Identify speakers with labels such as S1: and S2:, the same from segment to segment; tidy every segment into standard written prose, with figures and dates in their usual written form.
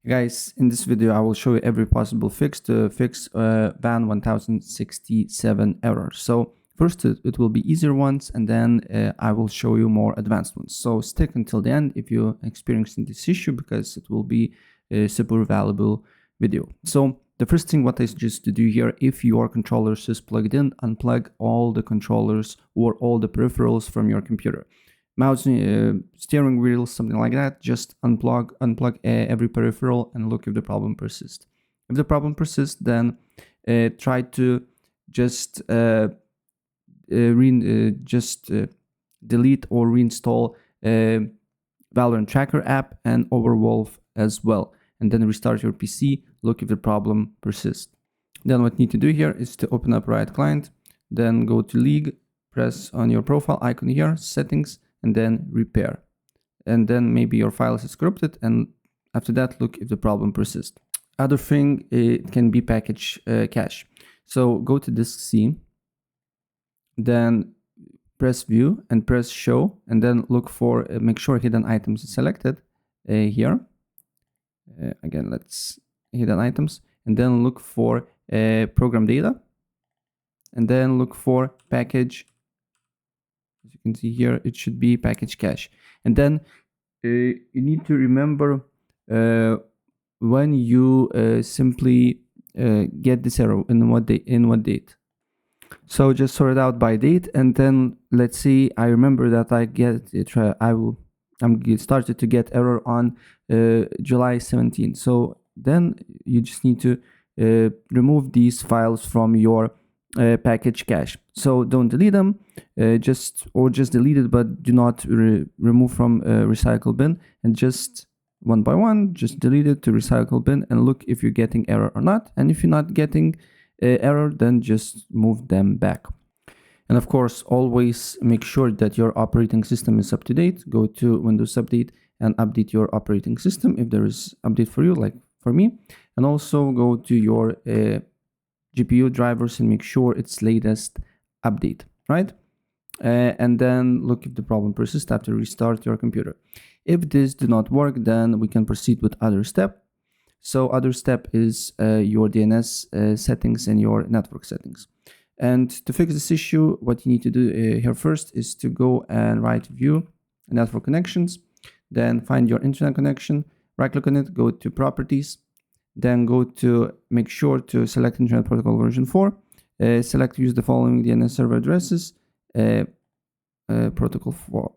S1: Guys, in this video, I will show you every possible fix to fix WAN 1067 error. So first, it will be easier ones, and then I will show you more advanced ones. So stick until the end if you're experiencing this issue, because it will be a super valuable video. So the first thing what I suggest to do here, if your controllers is plugged in, unplug all the controllers or all the peripherals from your computer. Mouse, steering wheel, something like that. Just unplug every peripheral and look if the problem persists. If the problem persists, then try to just delete or reinstall Valorant Tracker app and Overwolf as well, and then restart your PC. Look if the problem persists. Then what you need to do here is to open up Riot Client, then go to League, press on your profile icon here, settings, and then repair. And then maybe your files is corrupted, and after that, look if the problem persists. Other thing, it can be package cache. So go to disk C, then press view and press show, and then look for, make sure hidden items is selected here. Again, let's hidden items, and then look for program data, and then look for package. As you can see here, it should be package cache. And then you need to remember when you simply get this error, in what date. So just sort it out by date, and then let's see. I remember that I get it. I'm started to get error on July 17. So then you just need to remove these files from your package cache. So don't delete them, just delete it, but do not remove from recycle bin, and just one by one, just delete it to recycle bin and look if you're getting error or not. And if you're not getting error, then just move them back. And of course, always make sure that your operating system is up to date. Go to Windows Update and update your operating system if there is update for you, like for me. And also go to your GPU drivers and make sure it's latest update, right? And then look if the problem persists after restart your computer. If this do not work, then we can proceed with other step. So other step is your DNS settings and your network settings. And to fix this issue, what you need to do here first is to go and write view network connections, then find your internet connection, right click on it, go to properties, then go to make sure to select Internet Protocol version 4, select use the following DNS server addresses, protocol 4,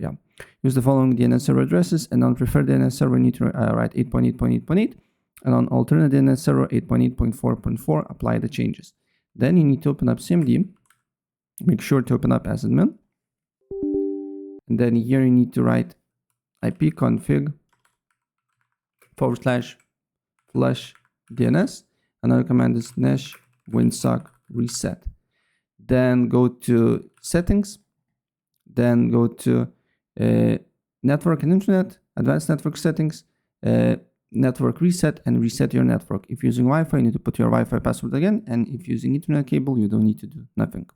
S1: yeah. Use the following DNS server addresses, and on preferred DNS server you need to write 8.8.8.8, and on alternate DNS server 8.8.4.4, apply the changes. Then you need to open up CMD, make sure to open up AsAdmin, and then here you need to write ipconfig / flush DNS. Another command is nesh winsock reset. Then go to settings, then go to network and internet, advanced network settings, network reset, and reset your network. If using Wi-Fi, you need to put your Wi-Fi password again, and if using Ethernet cable, you don't need to do nothing.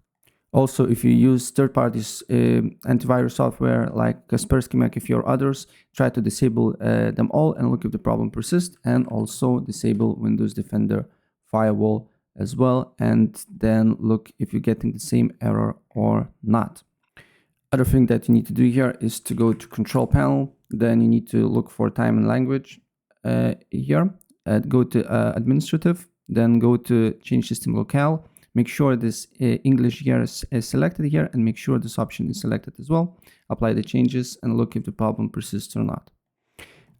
S1: Also, if you use third-party antivirus software like Kaspersky, McAfee, or others, try to disable them all and look if the problem persists, and also disable Windows Defender Firewall as well, and then look if you're getting the same error or not. Other thing that you need to do here is to go to Control Panel, then you need to look for Time and Language here, go to Administrative, then go to Change System Locale. Make sure this English here is selected here, and make sure this option is selected as well. Apply the changes and look if the problem persists or not.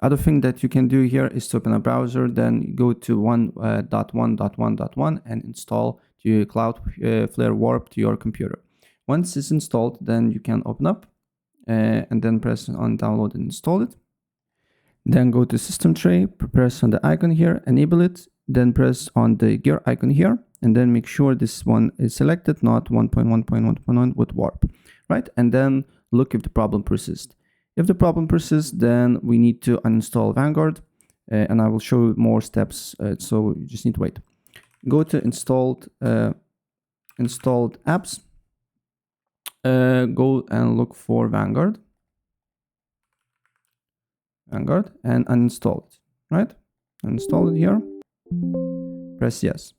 S1: Other thing that you can do here is to open a browser, then go to 1.1.1.1 and install your Cloudflare Warp to your computer. Once it's installed, then you can open up and then press on download and install it. Then go to System Tray, press on the icon here, enable it, then press on the gear icon here, and then make sure this one is selected, not 1.1.1.1 with warp, right? And then look if the problem persists. If the problem persists, then we need to uninstall Vanguard, and I will show you more steps, so you just need to wait. Go to installed apps, go and look for Vanguard and uninstall it, right? Install it here, press yes.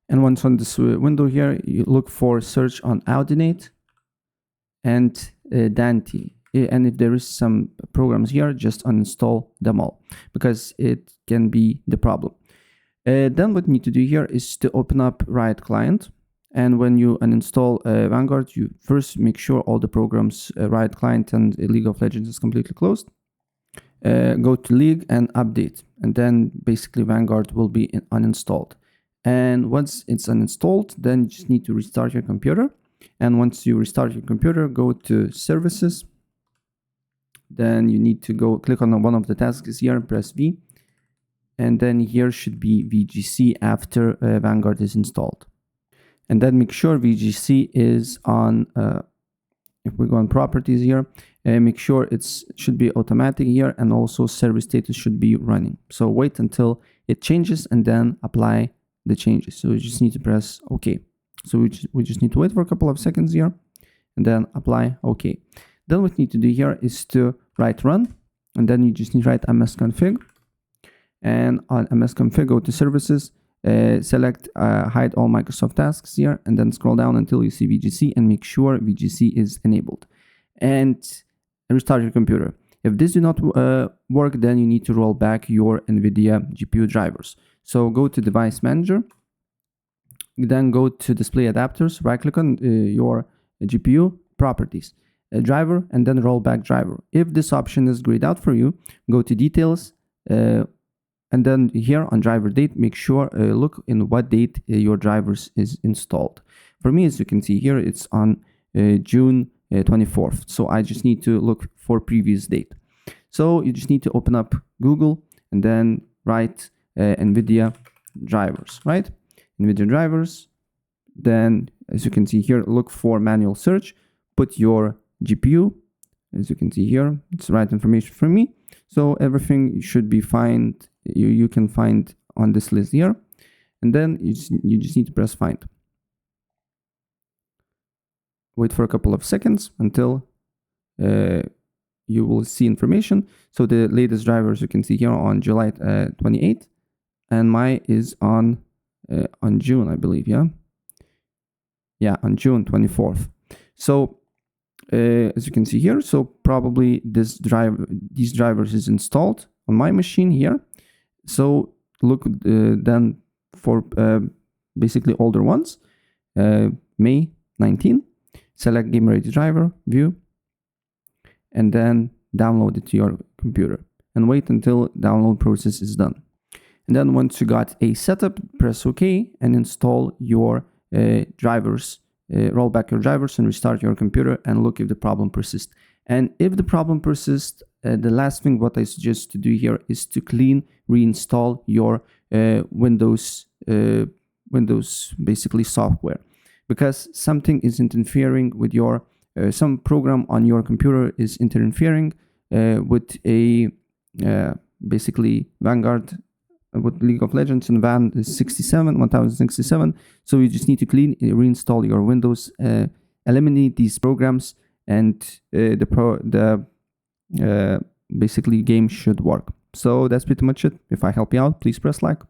S1: And once on this window here, you look for search on Audinate and Dante. And if there is some programs here, just uninstall them all, because it can be the problem. Then what you need to do here is to open up Riot Client. And when you uninstall Vanguard, you first make sure all the programs, Riot Client and League of Legends, is completely closed. Go to League and update. And then basically Vanguard will be uninstalled. And once it's uninstalled, then you just need to restart your computer. And once you restart your computer, go to Services. Then you need to go click on one of the tasks here and press V. And then here should be VGC after Vanguard is installed. And then make sure VGC is on, if we go on properties here, make sure it should be automatic here, and also service status should be running. So wait until it changes and then apply the changes. So you just need to press OK. So we just need to wait for a couple of seconds here and then apply OK. Then what you need to do here is to write run, and then you just need to write msconfig. And on msconfig, go to services, select hide all Microsoft tasks here, and then scroll down until you see VGC and make sure VGC is enabled. And restart your computer. If this do not work, then you need to roll back your NVIDIA GPU drivers. So go to Device Manager, then go to Display Adapters, right click on your GPU, Properties, Driver, and then Roll Back Driver. If this option is grayed out for you, go to Details, and then here on driver date, make sure look in what date your drivers is installed. For me, as you can see here, it's on June 24th. So I just need to look for previous date. So you just need to open up Google and then write NVIDIA drivers, right? NVIDIA drivers. Then, as you can see here, look for manual search, put your GPU. As you can see here, it's the right information for me. So everything should be fine. You can find on this list here. And then you just need to press find. Wait for a couple of seconds until you will see information. So the latest drivers you can see here on July 28th, and mine is on June, I believe, yeah, on June 24th. So as you can see here, so probably these drivers is installed on my machine here. So look then for basically older ones, May 19. Select Game Ready Driver, View, and then download it to your computer and wait until download process is done. And then once you got a setup, press OK and install your drivers, roll back your drivers and restart your computer and look if the problem persists. And if the problem persists, the last thing what I suggest to do here is to clean, reinstall your Windows basically software, because something is interfering with your some program on your computer is interfering with a basically Vanguard, with League of Legends and Van 1067. So you just need to clean, reinstall your Windows, eliminate these programs, and basically game should work. So that's pretty much it. If I help you out, please press like.